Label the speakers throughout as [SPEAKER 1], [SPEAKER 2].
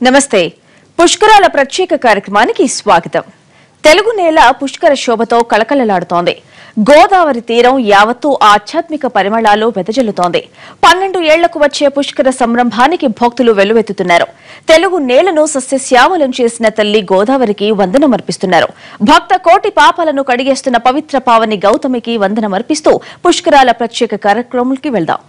[SPEAKER 1] నమస్తే పుష్కరాల ప్రత్యేక కార్యక్రమానికి స్వాగతం. తెలుగు నేల పుష్కర శోభతో కళకళలాడుతోంది. గోదావరి తీరం యావత్తు ఆధ్యాత్మిక పరిమళాలు వెదజల్లుతోంది. 12 ఏళ్లకు వచ్చే పుష్కర సంరంభానికి భక్తులు వెల్లువెత్తుతున్నారు. తెలుగు నేలను సస్యశ్యామలం చేసిన తల్లి గోదావరికి వందనమర్పిస్తున్నారు. భక్త కోటి పాపాలను కడిగేస్తున్న పవిత్ర పావని గౌతమికి వందనమర్పిస్తూ పుష్కరాల ప్రత్యేక కార్యక్రమానికి వెళ్దాం.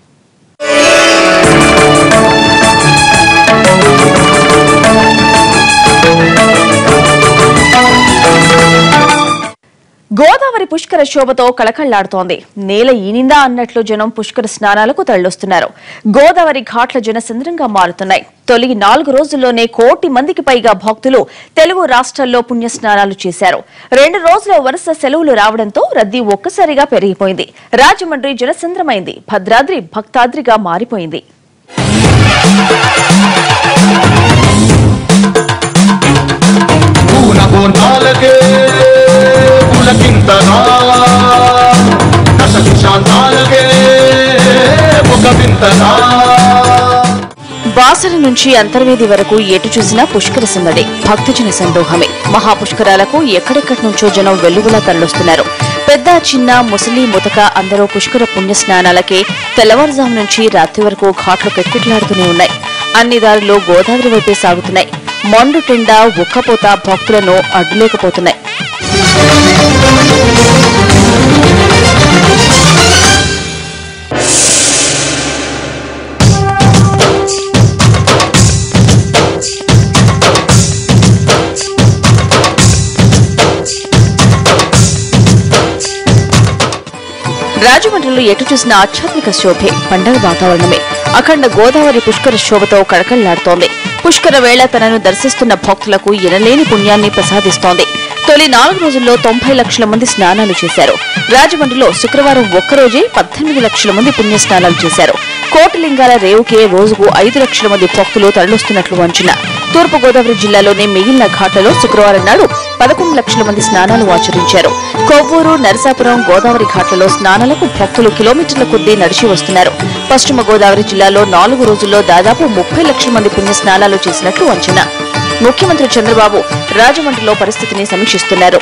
[SPEAKER 1] గోదావరి పుష్కర శోభతో కళకళ్లాడుతోంది. నేల ఈనిందా అన్నట్లు జనం పుష్కర స్నానాలకు తరలిస్తున్నారు. గోదావరి ఘాట్ల జనసంద్రంగా మారుతున్నాయి. తొలి 4 రోజుల్లోనే 1 కోటి మందికి పైగా భక్తులు తెలుగు రాష్ట్రాల్లో పుణ్యస్నానాలు చేశారు. 2 రోజుల వరుస సెలవులు రావడంతో రద్దీ ఒక్కసారిగా పెరిగిపోయింది. రాజమండ్రి జనసంద్రమైంది. భద్రాద్రి భక్తాద్రిగా మారిపోయింది. బాసర నుంచి అంతర్వేది వరకు ఎటు చూసినా పుష్కర సందడి, భక్తజన సందోహమే. మహాపుష్కరాలకు ఎక్కడెక్కడి నుంచో జనం వెల్లువలా తరలిస్తున్నారు. పెద్ద చిన్న ముసలి ముతక అందరూ పుష్కర పుణ్య స్నానాలకే తెల్లవారుజాము నుంచి రాత్రి వరకు ఘాట్లు కెక్కిట్లాడుతూనే ఉన్నాయి. అన్ని దారులు గోదావరి వైపే సాగుతున్నాయి. మండు టెండా ఉక్కపోత భక్తులను అడ్డులేకపోతున్నాయి. రాజమండ్రిలో ఎటు చూసిన ఆధ్యాత్మిక శోభే, పండగ వాతావరణమే. అఖండ గోదావరి పుష్కర శోభతో కళకళ్లాడుతోంది. పుష్కర వేళ తనను దర్శిస్తున్న భక్తులకు ఎనలేని పుణ్యాన్ని ప్రసాదిస్తోంది. తొలి 4 రోజుల్లో 90 లక్షల మంది స్నానాలు చేశారు. రాజమండ్రిలో శుక్రవారం ఒక్కరోజే 18 లక్షల మంది పుణ్య స్నానాలు చేశారు. కోటిలింగాల రేవుకే రోజుకు 5 లక్షల మంది భక్తులు తరలిస్తున్నట్లు అంచనా. తూర్పుగోదావరి జిల్లాలోని మిగిలిన ఘాట్లలో శుక్రవారం నాడు 11 లక్షల మంది స్నానాలు ఆచరించారు. కొవ్వూరు, నరసాపురం గోదావరి ఘాట్లలో స్నానాలకు భక్తులు కిలోమీటర్ల కొద్దీ నడిచి వస్తున్నారు. పశ్చిమ గోదావరి జిల్లాలో 4 రోజుల్లో దాదాపు 30 లక్షల మంది పుణ్య స్నానాలు చేసినట్లు అంచనా. ముఖ్యమంత్రి చంద్రబాబు రాజమండ్రిలో పరిస్థితిని సమీక్షిస్తున్నారు.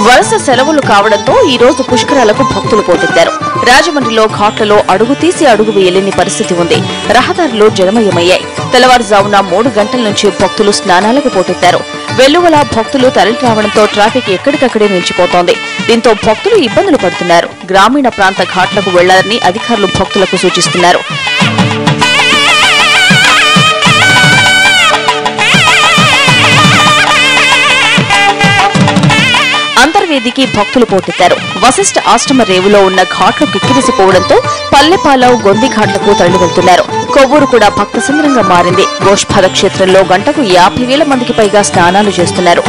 [SPEAKER 1] వరుస సెలవులు కావడంతో ఈ రోజు పుష్కరాలకు భక్తులు పోటెత్తారు. రాజమండ్రిలో ఘాట్లలో అడుగు తీసి అడుగు వేయలేని పరిస్థితి ఉంది. రహదారులు జలమయమయ్యాయి. తెల్లవారుజామున 3 గంటల నుంచి భక్తులు స్నానాలకు పోటెత్తారు. వెల్లువలా భక్తులు తరలి రావడంతో ట్రాఫిక్ ఎక్కడికక్కడే నిలిచిపోతోంది. దీంతో భక్తులు ఇబ్బందులు పడుతున్నారు. గ్రామీణ ప్రాంత ఘాట్లకు వెళ్లాలని అధికారులు భక్తులకు సూచిస్తున్నారు. అంతర్వేదికి భక్తులు పోటెత్తారు. వశిష్ఠ ఆశ్రమ రేవులో ఉన్న ఘాట్లు కిక్కిరిసిపోవడంతో పల్లెపాలెం, గొంది ఘాట్లకు తరలి వెళ్తున్నారు. కొవ్వూరు కూడా భక్త సంద్రంగా మారింది. గోష్పాద క్షేత్రంలో గంటకు 50,000 మందికి పైగా స్నానాలు చేస్తున్నారు.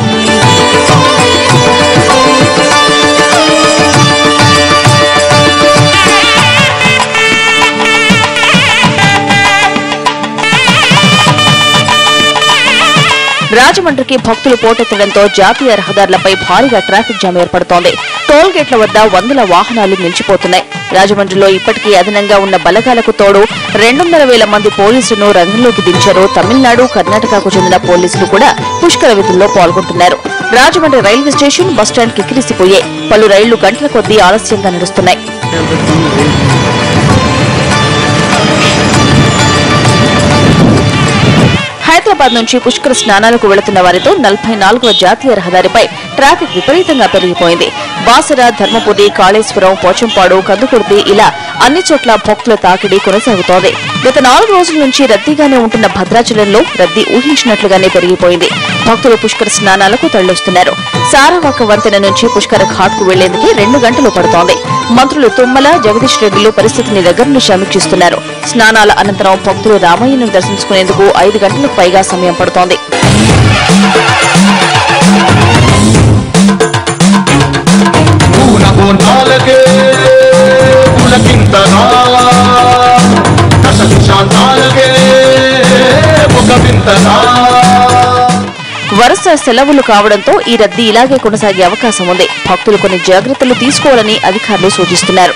[SPEAKER 1] రాజమండ్రికి భక్తులు పోటెత్తడంతో జాతీయ రహదారులపై భారీగా ట్రాఫిక్ జామ్ ఏర్పడుతోంది. టోల్ గేట్ల వద్ద వందల వాహనాలు నిలిచిపోతున్నాయి. రాజమండ్రిలో ఇప్పటికీ అదనంగా ఉన్న బలగాలకు తోడు 200,000 మంది పోలీసులను రంగంలోకి దించారు. తమిళనాడు, కర్ణాటకకు చెందిన పోలీసులు కూడా పుష్కర విధుల్లో పాల్గొంటున్నారు. రాజమండ్రి రైల్వే స్టేషన్, బస్టాండ్ కిక్కిరిసిపోయాయి. పలు రైళ్లు గంటల కొద్దీ ఆలస్యంగా నడుస్తున్నాయి. హైదరాబాద్ నుంచి పుష్కర స్నానాలకు వెళుతున్న వారితో 44వ జాతీయ రహదారిపై ట్రాఫిక్ విపరీతంగా పెరిగిపోయింది. బాసర, ధర్మపురి, కాళేశ్వరం, పోచంపాడు, కందుకుర్తి ఇలా అన్ని చోట్ల భక్తుల తాకిడి కొనసాగుతోంది. గత 4 రోజుల నుంచి రద్దీగానే ఉంటున్న భద్రాచలంలో రద్దీ ఊహించినట్లుగానే పెరిగిపోయింది. భక్తులు పుష్కర స్నానాలకు తరలిస్తున్నారు. సారవాక వంతెన నుంచి పుష్కర ఘాట్ కు వెళ్లేందుకే 2 గంటలు పడుతోంది. మంత్రులు తుమ్మల, జగదీష్ రెడ్డిలు పరిస్థితిని దగ్గర నుండి సమీక్షిస్తున్నారు. స్నానాల అనంతరం భక్తులు రామయ్యను దర్శించుకునేందుకు 5 గంటలకు పైగా సమయం పడుతోంది. వరుస సెలవులు కావడంతో ఈ రద్దీ ఇలాగే కొనసాగే అవకాశం ఉంది. భక్తులు కొన్ని జాగ్రత్తలు తీసుకోవాలని అధికారులు సూచిస్తున్నారు.